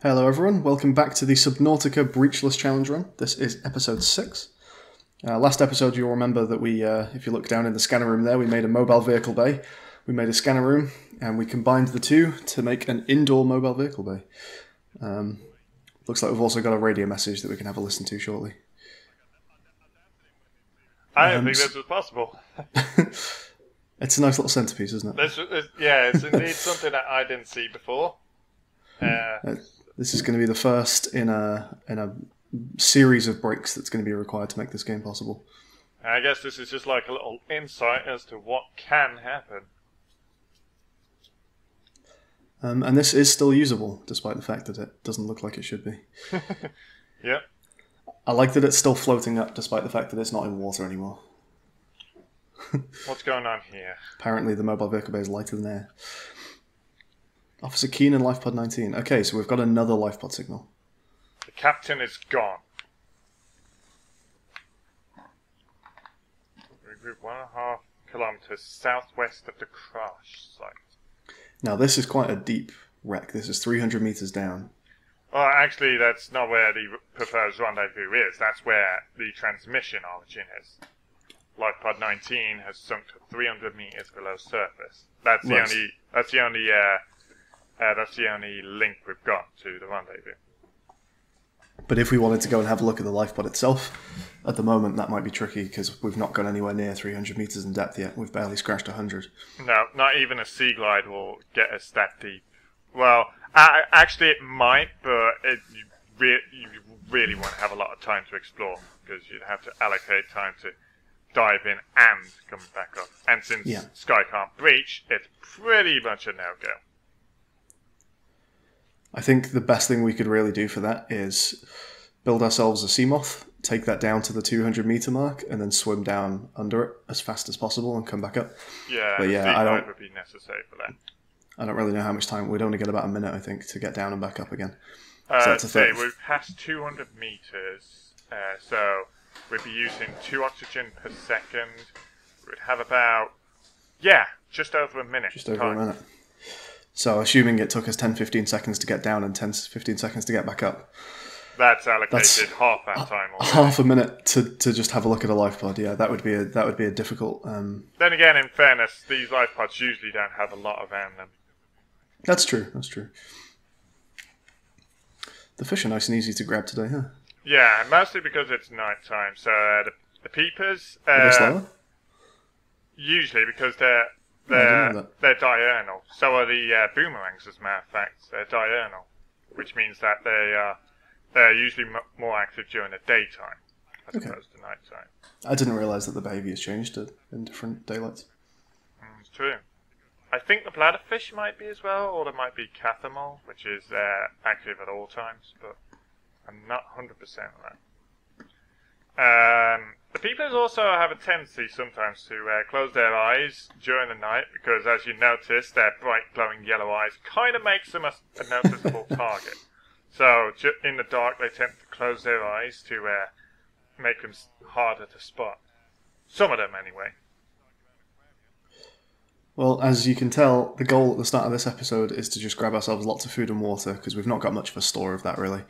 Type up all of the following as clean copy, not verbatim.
Hello everyone, welcome back to the Subnautica Breachless Challenge Run. This is episode 6. Last episode you'll remember that we, if you look down in the scanner room there, we made a mobile vehicle bay, we made a scanner room, and we combined the two to make an indoor mobile vehicle bay. Looks like we've also got a radio message that we can have a listen to shortly. I didn't think this was possible. It's a nice little centerpiece, isn't it? Yeah, it's indeed something that I didn't see before. This is going to be the first in a series of breaks that's going to be required to make this game possible. I guess this is just like a little insight as to what can happen. And this is still usable, despite the fact that it doesn't look like it should be. Yep. I like that it's still floating up, despite the fact that it's not in water anymore. What's going on here? Apparently the mobile vehicle bay is lighter than air. Officer Keen and LifePod 19. Okay, so we've got another LifePod signal. The captain is gone. Regroup 1.5 kilometers southwest of the crash site. Now this is quite a deep wreck. This is 300 meters down. Well, actually, that's not where the proposed rendezvous is. That's where the transmission origin is. LifePod 19 has sunk to 300 meters below surface. That's the only. That's the only link we've got to the rendezvous. But if we wanted to go and have a look at the lifeboat itself, at the moment that might be tricky because we've not gone anywhere near 300 meters in depth yet. We've barely scratched 100. No, not even a sea glide will get us that deep. Well, actually it might, but you really won't have a lot of time to explore because you'd have to allocate time to dive in and come back up. And since Sky can't breach, it's pretty much a no-go. I think the best thing we could really do for that is build ourselves a Seamoth, take that down to the 200 meter mark, and then swim down under it as fast as possible and come back up. Yeah, but I don't would be necessary for that. I don't really know how much time. We'd only get about a minute, I think, to get down and back up again. We're past 200 meters, so we'd be using 2 oxygen per second. We'd have about, just over a minute. Just over a minute. So assuming it took us 10-15 seconds to get down and 10-15 seconds to get back up. That's allocated half that time already. Half a minute to just have a look at a lifepod. Yeah, that would be a difficult. Then again, in fairness, these livepods usually don't have a lot around them. That's true. That's true. The fish are nice and easy to grab today, huh? Yeah, mostly because it's night time. So the peepers. Are they slower? Usually because they're diurnal. So are the boomerangs, as a matter of fact. They're diurnal, which means that they're usually more active during the daytime as opposed to nighttime. I didn't realise that the behaviour has changed in different daylights. It's true. I think the bladderfish might be as well, or there might be cathamol, which is active at all times, but I'm not 100% on that. The peepers also have a tendency sometimes to close their eyes during the night because, as you notice, their bright glowing yellow eyes kind of makes them a noticeable target. So in the dark they tend to close their eyes to make them harder to spot. Some of them anyway. Well, as you can tell, the goal at the start of this episode is to just grab ourselves lots of food and water because we've not got much of a store of that really.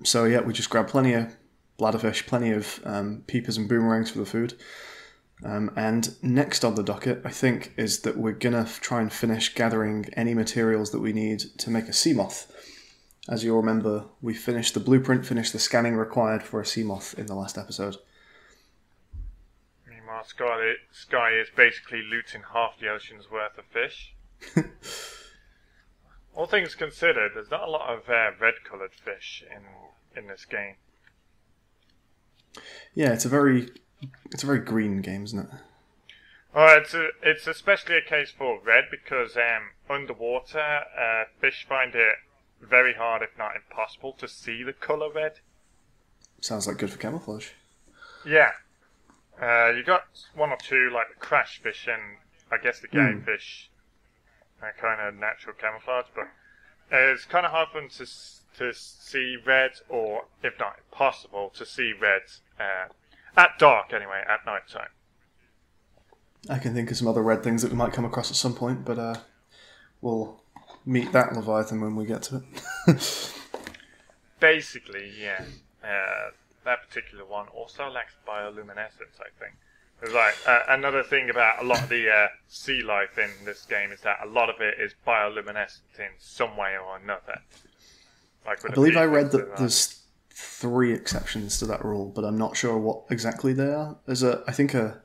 So yeah, we just grab plenty of bladderfish, plenty of peepers and boomerangs for the food. And next on the docket, I think, is that we're going to try and finish gathering any materials that we need to make a Seamoth. As you'll remember, we finished the blueprint, finished the scanning required for a Seamoth in the last episode. Meanwhile, Sky is basically looting half the ocean's worth of fish. All things considered, there's not a lot of red-coloured fish in this game. Yeah, it's a very green game, isn't it? Well, it's especially a case for red because underwater, fish find it very hard, if not impossible, to see the colour red. Sounds like good for camouflage. Yeah. You got one or two, like the crash fish and I guess the game fish, kind of natural camouflage, but it's kind of hard for them to see red, or if not impossible, to see red at dark anyway, at night time. I can think of some other red things that we might come across at some point, but we'll meet that Leviathan when we get to it. Basically, yeah. That particular one also lacks bioluminescence, I think. There's like another thing about a lot of the sea life in this game is that a lot of it is bioluminescent in some way or another. Like I believe I read that there's 3 exceptions to that rule, but I'm not sure what exactly they are. I think a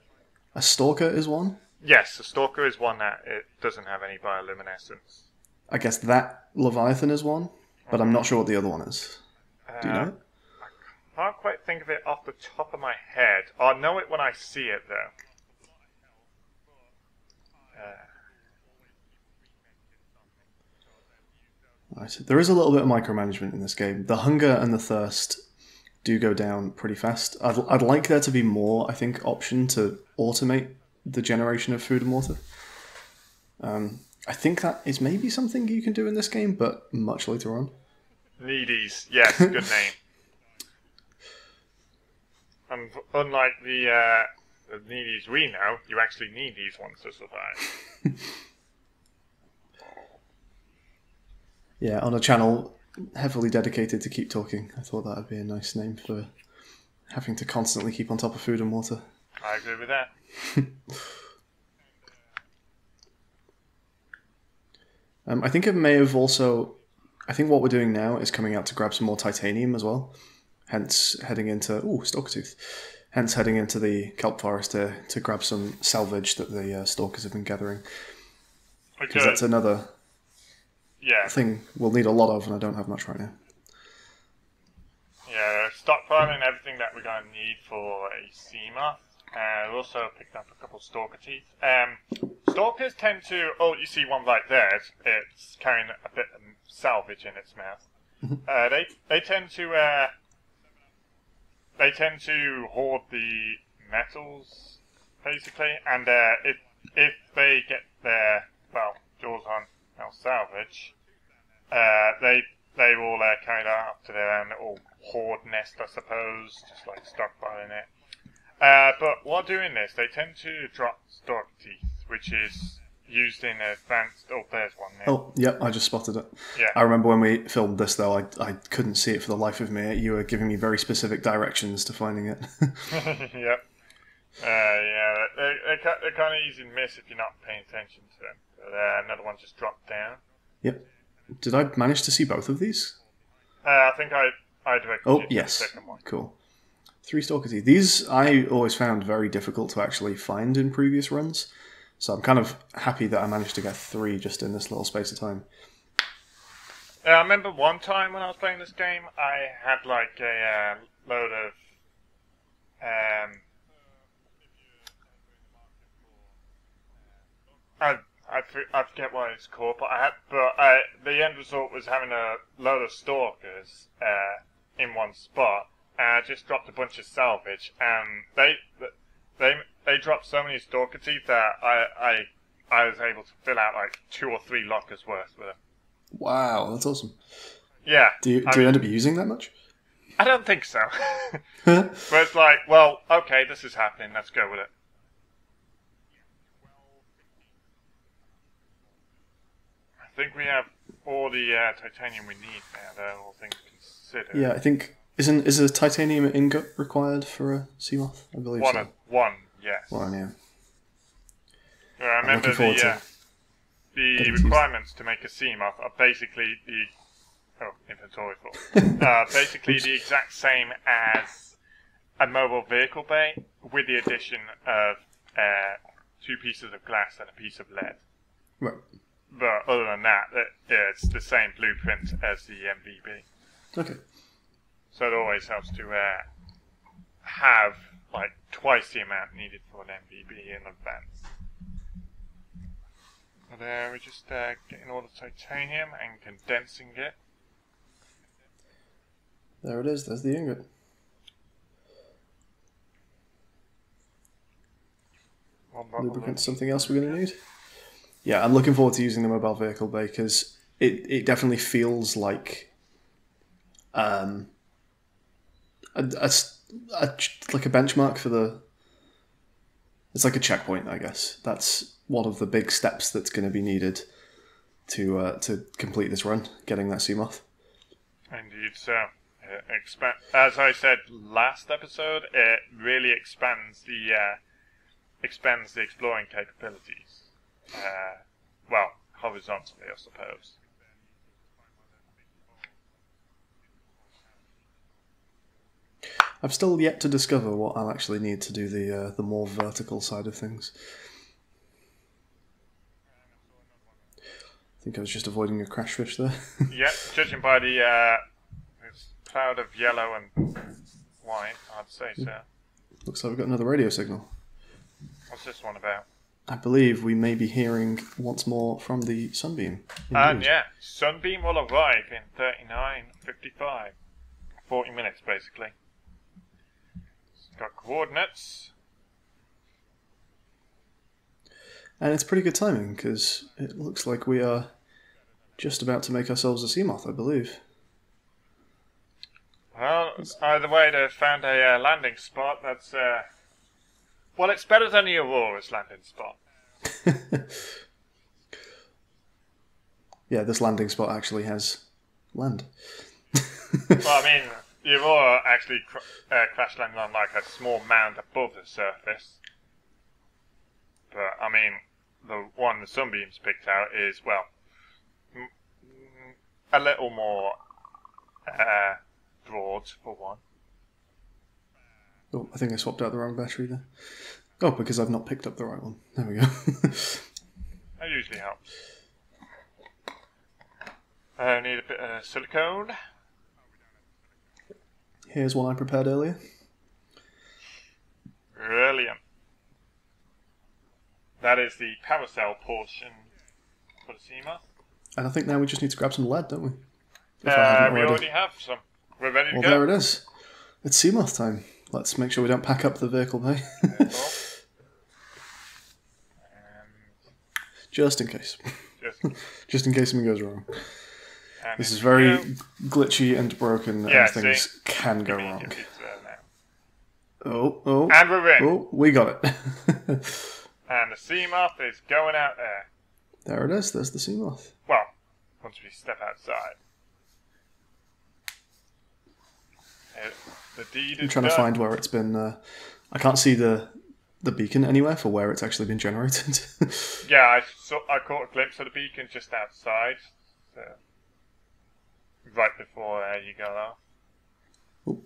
stalker is one. Yes, a stalker is one that it doesn't have any bioluminescence. I guess that Leviathan is one, but I'm not sure what the other one is. Do you know it? I can't quite think of it off the top of my head. I'll know it when I see it, though. Right. There is a little bit of micromanagement in this game. The hunger and the thirst do go down pretty fast. I'd like there to be more, I think, option to automate the generation of food and water. I think that is maybe something you can do in this game, but much later on. Needies, yes, good name. And unlike the needies we know, you actually need these ones to survive. Yeah, on a channel heavily dedicated to keep talking, I thought that would be a nice name for having to constantly keep on top of food and water. I agree with that. I think it may have also... I think what we're doing now is coming out to grab some more titanium as well. Hence heading into... Ooh, stalker tooth. Hence heading into the kelp forest to grab some salvage that the stalkers have been gathering. Because that's another thing we'll need a lot of, and I don't have much right now. Yeah, stockpiling everything that we're going to need for a Seamoth. We also picked up a couple of stalker teeth. Stalkers tend to... Oh, you see one right there. It's carrying a bit of salvage in its mouth. They tend to... They tend to hoard the metals, basically, and if they get their jaws on salvage, they will carry that up to their own little hoard nest, I suppose, just like stockpiling it. But while doing this, they tend to drop stalker teeth, which is used in advanced... Oh, there's one there. Oh, yep, I just spotted it. Yeah. I remember when we filmed this, though, I couldn't see it for the life of me. You were giving me very specific directions to finding it. Yep. They're kind of easy to miss if you're not paying attention to them. But, another one just dropped down. Yep. Did I manage to see both of these? I think I directed Oh, yes. the second one. Cool. 3 stalker teeth. These I always found very difficult to actually find in previous runs. So I'm kind of happy that I managed to get 3 just in this little space of time. I remember one time when I was playing this game, I had like a load of... I forget what it's called, but the end result was having a load of stalkers in one spot, and I just dropped a bunch of salvage, and they dropped so many stalker teeth that I was able to fill out like 2 or 3 lockers worth with them. Wow, that's awesome. Yeah. Do you end up using that much? I don't think so. But it's like, well, okay, this is happening, let's go with it. I think we have all the titanium we need now, though, all things considered. Yeah, I think... Is a titanium ingot required for a Seamoth? I believe so. One, yes. One, yeah. I remember the requirements to make a Seamoth are basically the... Oh, inventory full. Basically the exact same as a mobile vehicle bay, with the addition of 2 pieces of glass and a piece of lead. Right. But other than that, it's the same blueprint as the MVB. Okay. So it always helps to have like twice the amount needed for an MVB in advance. But we're just getting all the titanium and condensing it. There it is, there's the ingot. Lubricant, something else we're going to need? Yeah, I'm looking forward to using the mobile vehicle bay because it definitely feels like like a benchmark for the... It's like a checkpoint, I guess. That's one of the big steps that's going to be needed to complete this run, getting that Seamoth. Indeed, so. As I said last episode, it really expands the exploring capabilities. Well, horizontally, I suppose. I've still yet to discover what I'll actually need to do the more vertical side of things. I think I was just avoiding a crash fish there. Yeah, judging by the this cloud of yellow and white, I'd say so. Looks like we've got another radio signal. What's this one about? I believe we may be hearing once more from the Sunbeam. And yeah, Sunbeam will arrive in 39:55. 40 minutes, basically. It's got coordinates. And it's pretty good timing, because it looks like we are just about to make ourselves a Seamoth, I believe. Well, either way, they've found a landing spot that's... well, it's better than the Aurora's landing spot. Yeah, this landing spot actually has land. Well, I mean, the Aurora actually crash landed on like a small mound above the surface. But, I mean, the one the Sunbeam's picked out is, well, a little more broad, for one. Oh, I think I swapped out the wrong battery there. Oh, because I've not picked up the right one. There we go. That usually helps. I need a bit of silicone. Here's one I prepared earlier. Brilliant. That is the power cell portion for the Seamoth. And I think now we just need to grab some lead, don't we? We already have some. We're ready to go. Well, there it is. It's Seamoth time. Let's make sure we don't pack up the vehicle bay. Just in case. Just in case something goes wrong. This is very glitchy and broken, and things can go wrong. Oh. And we're in. Oh, we got it. And the Seamoth is going out there. There it is. There's the Seamoth. Well, once we step outside. The deed I'm is trying done. to find where it's been... I can't see the beacon anywhere for where it's actually been generated. Yeah, I caught a glimpse of the beacon just outside. So, right before you got off. Oh.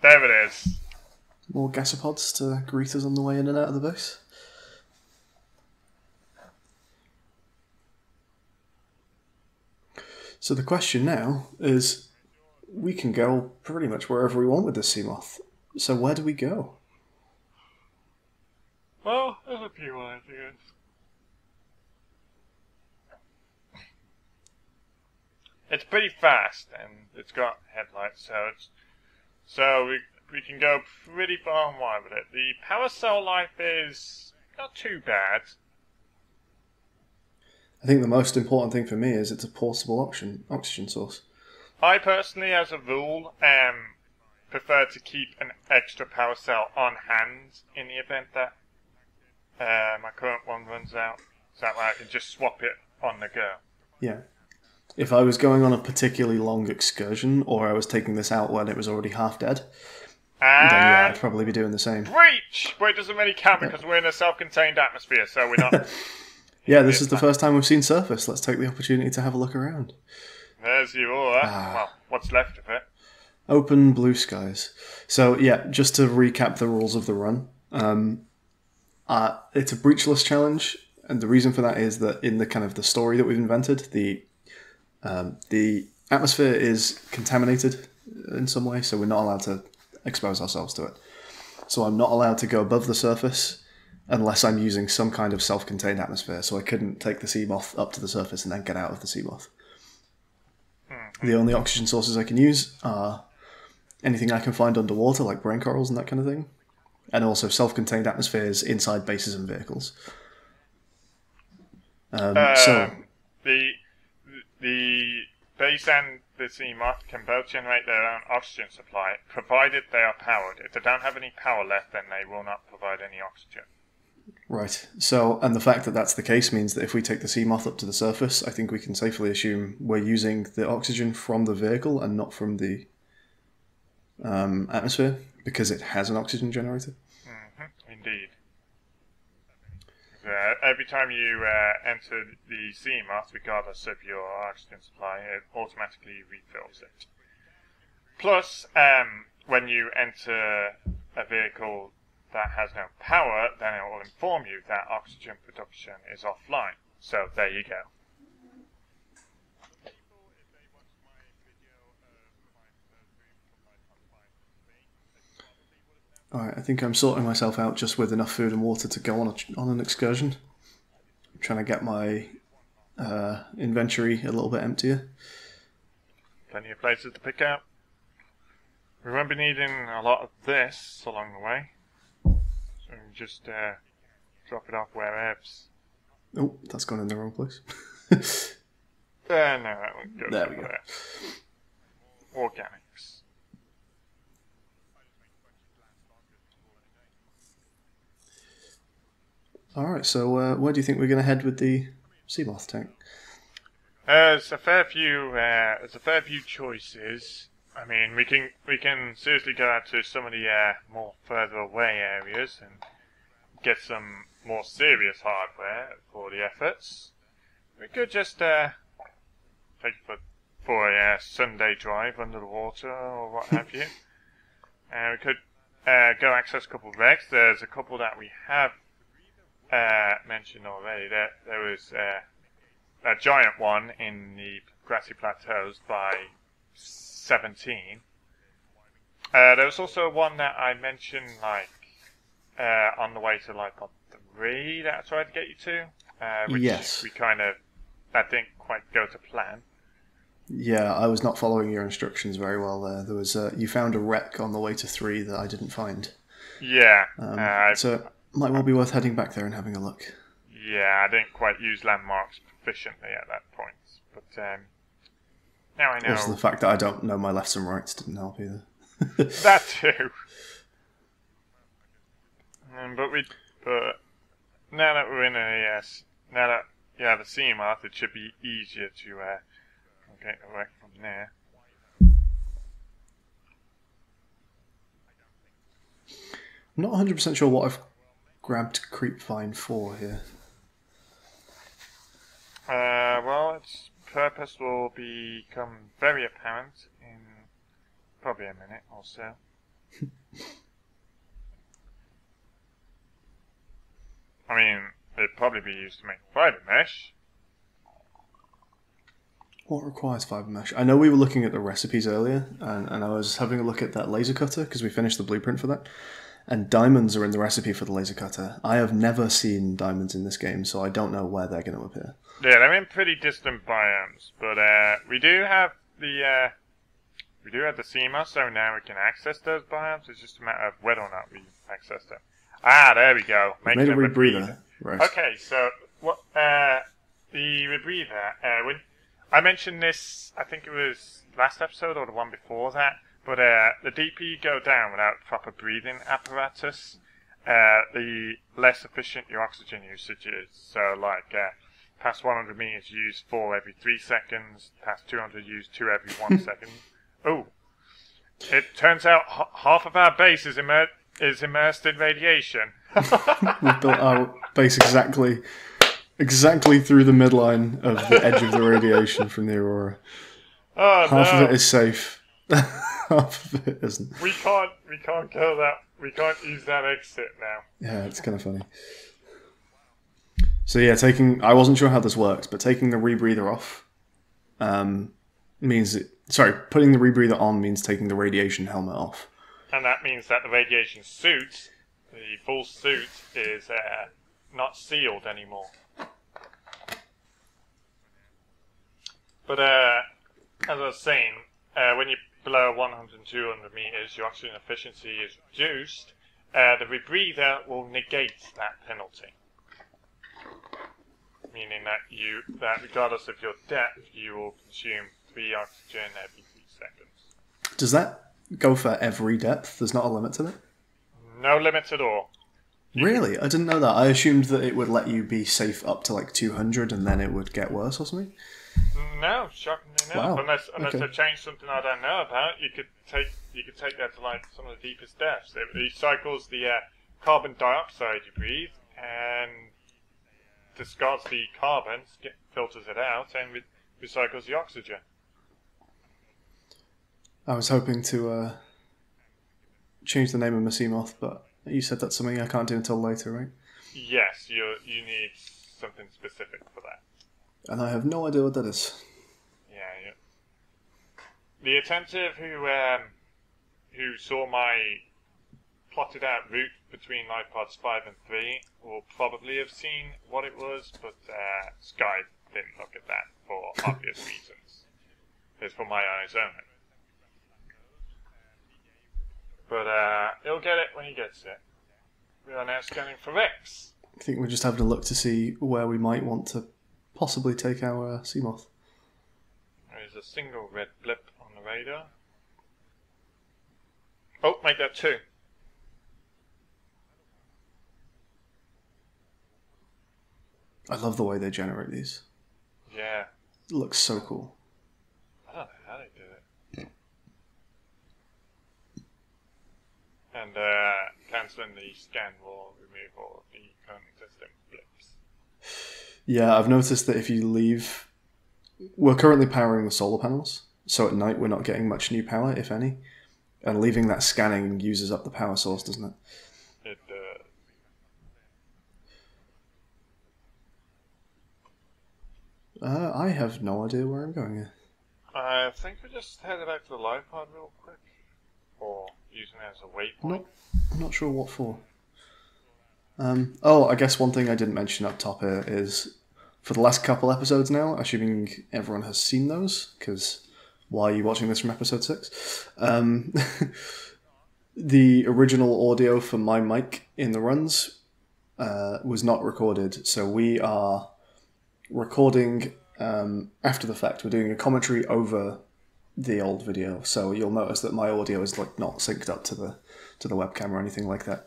There it is. More gasopods to greet us on the way in and out of the base. So the question now is, we can go pretty much wherever we want with this Seamoth. So where do we go? Well, there's a few ideas. It's pretty fast, and it's got headlights, so we can go pretty far and wide with it. The power cell life is not too bad. I think the most important thing for me is it's a portable oxygen source. I personally, as a rule, prefer to keep an extra power cell on hand in the event that my current one runs out. So that way I can just swap it on the go. Yeah. If I was going on a particularly long excursion, or I was taking this out when it was already half dead, then yeah, I'd probably be doing the same. Breach! But it doesn't really count because we're in a self-contained atmosphere, so we're not... Yeah, this is the first time we've seen surface. Let's take the opportunity to have a look around. There's your Aurora. Well, what's left of it. Open blue skies. So yeah, just to recap the rules of the run. It's a breachless challenge, and the reason for that is that in the kind of the story that we've invented, the atmosphere is contaminated in some way, so we're not allowed to expose ourselves to it. So I'm not allowed to go above the surface unless I'm using some kind of self-contained atmosphere, so I couldn't take the Seamoth up to the surface and then get out of the Seamoth. The only oxygen sources I can use are anything I can find underwater, like brain corals and that kind of thing, and also self-contained atmospheres inside bases and vehicles. So the base and the Seamoth can both generate their own oxygen supply, provided they are powered. If they don't have any power left, then they will not provide any oxygen. Right. So, and the fact that that's the case means that if we take the Seamoth up to the surface, I think we can safely assume we're using the oxygen from the vehicle and not from the atmosphere, because it has an oxygen generator. Indeed. Every time you enter the Seamoth, regardless of your oxygen supply, it automatically refills it. Plus, when you enter a vehicle that has no power, then it will inform you that oxygen production is offline. So there you go. Alright, I think I'm sorting myself out just with enough food and water to go on an excursion. I'm trying to get my inventory a little bit emptier. Plenty of places to pick out. We won't be needing a lot of this along the way. So we can just drop it off wherever. Oh, that's gone in the wrong place. No, that won't go There we go. there. Organics. Alright, so where do you think we're going to head with the Seamoth tank? There's a fair few choices. I mean, we can seriously go out to some of the more further away areas and get some more serious hardware for the efforts. We could just take it for a Sunday drive under the water or what have you. We could go access a couple of wrecks. There's a couple that we have mentioned already. There was a giant one in the grassy plateaus by 17. There was also one that I mentioned, like on the way to like on 3 that I tried to get you to, which Yes. we kind of that didn't quite go to plan. Yeah, I was not following your instructions very well there. There was you found a wreck on the way to 3 that I didn't find. Yeah, So it might well be worth heading back there and having a look. yeah, I didn't quite use landmarks proficiently at that point, but now I know. Also, the fact that I don't know my lefts and rights didn't help either. That too. But now that we're in the Seamoth, it should be easier to get away from there. I'm not 100% sure what I've grabbed Creepvine for here. Well, its purpose will become very apparent in probably a minute or so. I mean, it'd probably be used to make fiber mesh. What requires fiber mesh? I know we were looking at the recipes earlier, and I was having a look at that laser cutter because we finished the blueprint for that. And diamonds are in the recipe for the laser cutter. I have never seen diamonds in this game, so I don't know where they're going to appear. Yeah, they're in pretty distant biomes, but we do have the Seamoth, so now we can access those biomes. It's just a matter of whether or not we access them. Ah, there we go. Made a rebreather. Right. Okay, so what? The rebreather. When I mentioned this, I think it was last episode or the one before that. But the deeper you go down without proper breathing apparatus, the less efficient your oxygen usage is. So, like, past 100 meters, use 4 every 3 seconds. Past 200, use 2 every 1 second. Oh, it turns out half of our base is immersed in radiation. We've built our base exactly through the midline of the edge of the radiation from the Aurora. Oh, Half of it is safe. Half of it isn't. We can't go that. We can't use that exit now. Yeah, it's kind of funny. So yeah, I wasn't sure how this works, but taking the rebreather off means putting the rebreather on means taking the radiation helmet off. And that means that the radiation suit, the full suit, is not sealed anymore. But as I was saying, when you below 100 and 200 meters, your oxygen efficiency is reduced. The rebreather will negate that penalty, meaning that regardless of your depth, you will consume 3 oxygen every 3 seconds. Does that go for every depth? There's not a limit to that? No limit at all. Really? I didn't know that. I assumed that it would let you be safe up to like 200 and then it would get worse or something. No, shockingly no. Wow. Unless Okay. they changed something I don't know about, you could take that to like some of the deepest depths. It recycles the carbon dioxide you breathe and discards the carbon, filters it out, and recycles the oxygen. I was hoping to change the name of my Seamoth, but you said that's something I can't do until later, right? Yes, you need something specific for that. And I have no idea what that is. Yeah. The attentive who saw my plotted out route between life pods 5 and 3 will probably have seen what it was, but Sky didn't look at that for obvious reasons. It's for my eyes only. But he'll get it when he gets it. We are now scanning for X. I think we're just having a look to see where we might want to possibly take our Seamoth. There is a single red blip on the radar. Oh, make that 2. I love the way they generate these. Yeah. It looks so cool. I don't know how they do it. And cancelling the scan will remove all of the current existing blips. Yeah, I've noticed that if you leave... We're currently powering the solar panels, so at night we're not getting much new power, if any. And leaving that scanning uses up the power source, doesn't it? It does. I have no idea where I'm going here. I think we just headed back to the live pod real quick. Or using it as a waypoint. I'm not sure what for. I guess one thing I didn't mention up top here is for the last couple episodes now, assuming everyone has seen those, because why are you watching this from episode 6? The original audio for my mic in the runs was not recorded, so we are recording after the fact. We're doing a commentary over the old video, so you'll notice that my audio is like not synced up to the webcam or anything like that.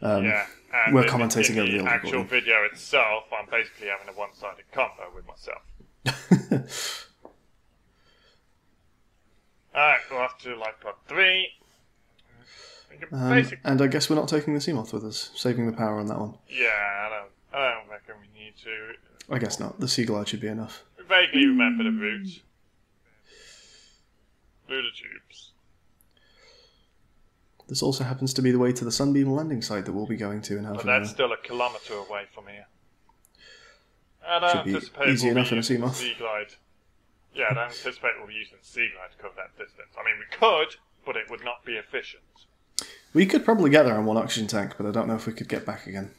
Yeah, and we're commentating over the the actual recording. video itself. I'm basically having a one-sided combo with myself. Alright, we're off to live pod 3. And I guess we're not taking the Seamoth with us, saving the power on that one. Yeah, I don't reckon we need to. I guess not. The Sea Glide should be enough. We vaguely remember the route. Luda tubes. This also happens to be the way to the Sunbeam landing site that we'll be going to in half But an hour. that's still a kilometre away from here. I don't Should be anticipate easy we'll enough be in a using the Seamoth. Sea Glide. Yeah, I don't anticipate we'll be using the Sea Glide to cover that distance. I mean, we could, but it would not be efficient. We could probably get there on one oxygen tank, but I don't know if we could get back again.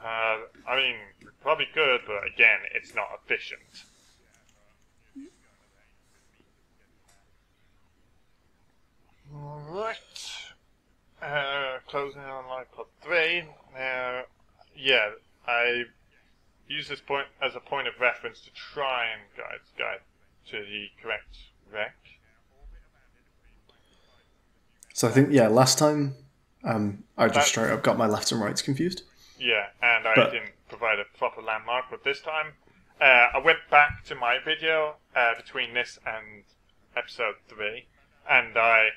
I mean, we probably could, but again, it's not efficient. Alright. Closing on live pod 3. Now, yeah, I use this point as a point of reference to try and guide to the correct wreck. So I think, last time I just straight up got my lefts and rights confused. Yeah, and I But- didn't provide a proper landmark, but this time I went back to my video between this and episode 3, and I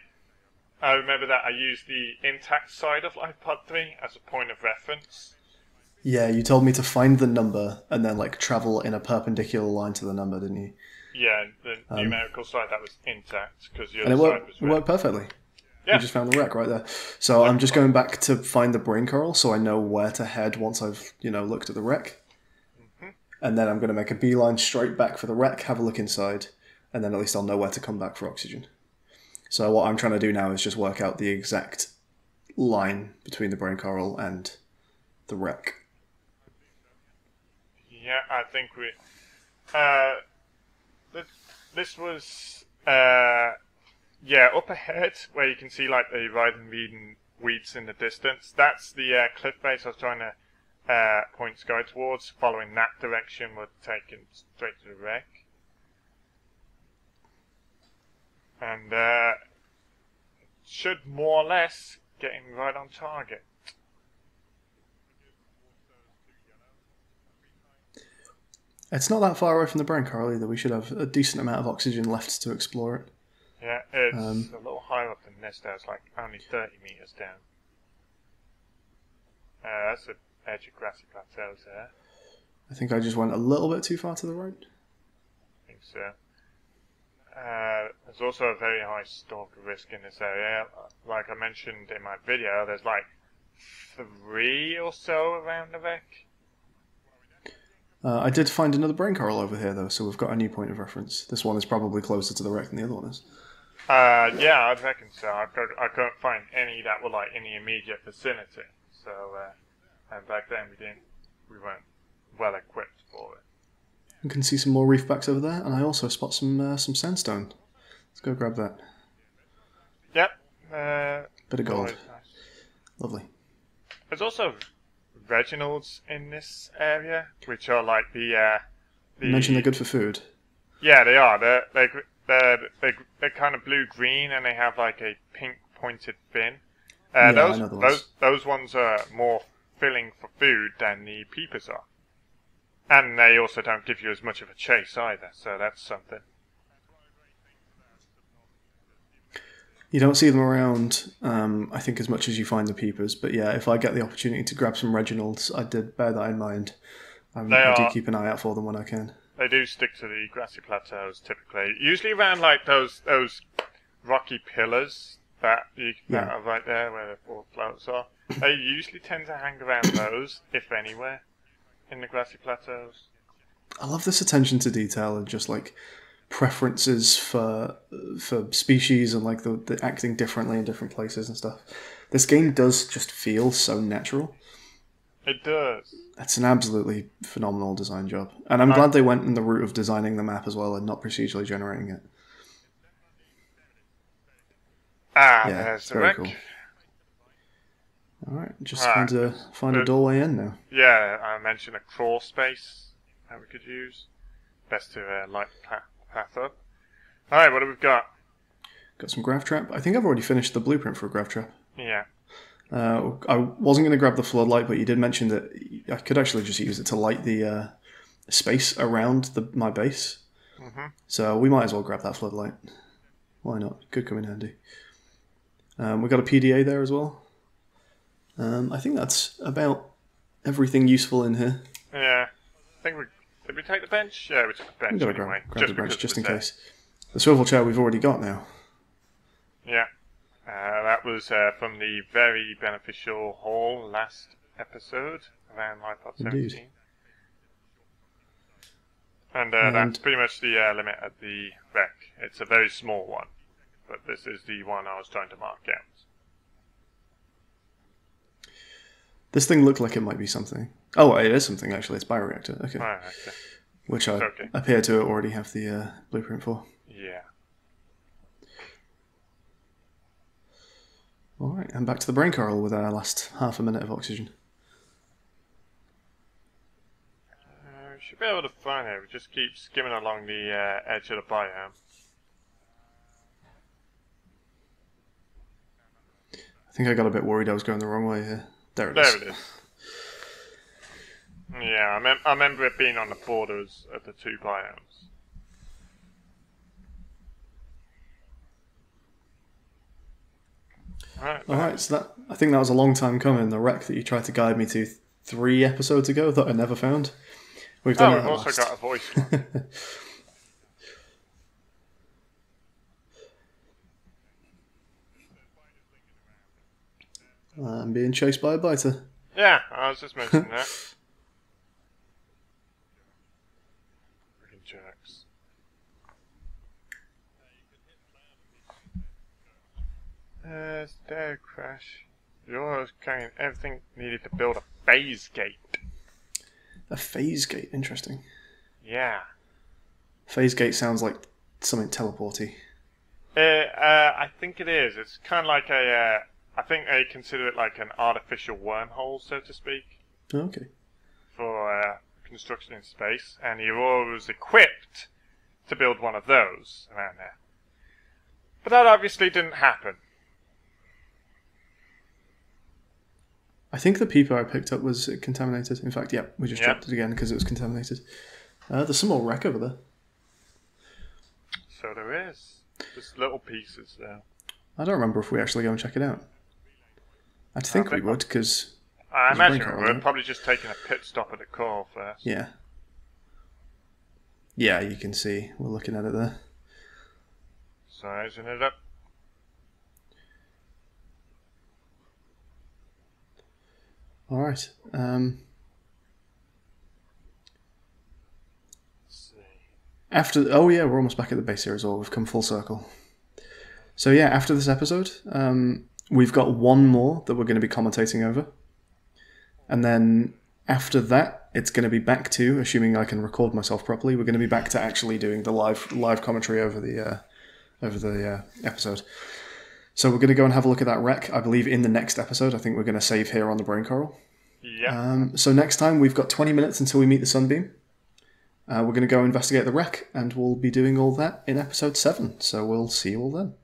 remember that I used the intact side of live pod 3 as a point of reference. Yeah, you told me to find the number and then like travel in a perpendicular line to the number, didn't you? Yeah, the numerical side that was intact because the And other it side worked, was it red. worked perfectly. Yeah. You just found the wreck right there. So I'm just going back to find the brain coral so I know where to head once I've, looked at the wreck. Mm-hmm. And then I'm going to make a beeline straight back for the wreck, have a look inside, and then at least I'll know where to come back for oxygen. So what I'm trying to do now is just work out the exact line between the brain coral and the wreck. Yeah, I think we. This was. Up ahead, where you can see like the riding weeds in the distance. That's the cliff face I was trying to point Sky towards. Following that direction would take him straight to the wreck. And should more or less getting right on target. It's not that far away from the brain coral either. We should have a decent amount of oxygen left to explore it. Yeah, it's a little higher up than this. There's like only 30 meters down. That's the edge of grassy plateaus there. I think I just went a little bit too far to the right. I think so. There's also a very high stalker risk in this area. Like I mentioned in my video, there's like 3 or so around the wreck. I did find another brain coral over here though, so we've got a new point of reference. This one is probably closer to the wreck than the other one is. Yeah, I'd reckon so. I couldn't find any that were like in the immediate vicinity. So, and back then we weren't well equipped for it. You can see some more reef backs over there, and I also spot some sandstone. Let's go grab that. Yep. Bit of gold. Nice. Lovely. There's also Reginalds in this area, which are like the You mentioned they're good for food. Yeah, they are. They're kind of blue-green, and they have like a pink pointed fin. Yeah, I know the ones. Those ones are more filling for food than the peepers are. And they also don't give you as much of a chase either, so that's something. You don't see them around, I think, as much as you find the peepers. But yeah, if I get the opportunity to grab some Reginalds, I did bear that in mind. I do keep an eye out for them when I can. They do stick to the grassy plateaus typically. Usually around like those rocky pillars that are right there where the 4 floats are. They usually tend to hang around those, if anywhere, in the grassy plateaus. I love this attention to detail and just like preferences for species and like the acting differently in different places and stuff. This game does just feel so natural. It does. It's an absolutely phenomenal design job. And I'm glad they went in the route of designing the map as well and not procedurally generating it. There's the very wreck. cool. Alright, just trying to find a doorway in now. Yeah, I mentioned a crawl space that we could use. Best to light the path up. Alright, what have we got? Got some grav trap. I think I've already finished the blueprint for a grav trap. Yeah. I wasn't going to grab the floodlight, but you did mention that I could actually just use it to light the space around my base. Mm-hmm. So we might as well grab that floodlight. Why not? Could come in handy. We've got a PDA there as well. I think that's about everything useful in here. Yeah. Did we take the bench? Yeah, we took the bench We've got to anyway. grab the bench just in case. The swivel chair we've already got now. Yeah. That was from the very beneficial haul last episode, around iPod 17. Indeed. And that's pretty much the limit at the wreck. It's a very small one, but this is the one I was trying to mark out. This thing looked like it might be something. Oh, it is something actually. It's bioreactor. Okay. Bioreactor. Which I appear to already have the blueprint for. Yeah. Alright, and back to the brain coral with our last half a minute of oxygen. We should be able to find it. We just keep skimming along the edge of the biome. I think I got a bit worried I was going the wrong way here. There it is. There it is. Yeah, I remember it being on the borders of the 2 biomes. Alright, so I think that was a long time coming. The wreck that you tried to guide me to 3 episodes ago that I never found. We've done it. We've also got a voice one. I'm being chased by a biter. Yeah, I was just mentioning that. Freaking jerks. Stair crash. You're carrying everything needed to build a phase gate. A phase gate, interesting. Yeah. Phase gate sounds like something teleporty. I think it is. It's kind of like I think they consider it like an artificial wormhole, so to speak. Okay. For construction in space, and the Aurora was equipped to build one of those around there. But that obviously didn't happen. I think the peeper I picked up was contaminated. In fact, yeah, we just Yeah. dropped it again because it was contaminated. There's some more wreck over there. So there is. Just little pieces there. I don't remember if we actually go and check it out. I think we would, because... I imagine we would. Probably just taking a pit stop at the core first. Yeah. Yeah, you can see. We're looking at it there. Sizing it up. All right. After, oh yeah, we're almost back at the base here as well. We've come full circle. So yeah, after this episode, we've got one more that we're going to be commentating over, and then after that, it's going to be back to, assuming I can record myself properly, we're going to be back to actually doing the live commentary over the episode. So we're going to go and have a look at that wreck. I believe in the next episode. I think we're going to save here on the brain coral. Yeah. So next time we've got 20 minutes until we meet the sunbeam. We're going to go investigate the wreck, and we'll be doing all that in episode 7. So we'll see you all then.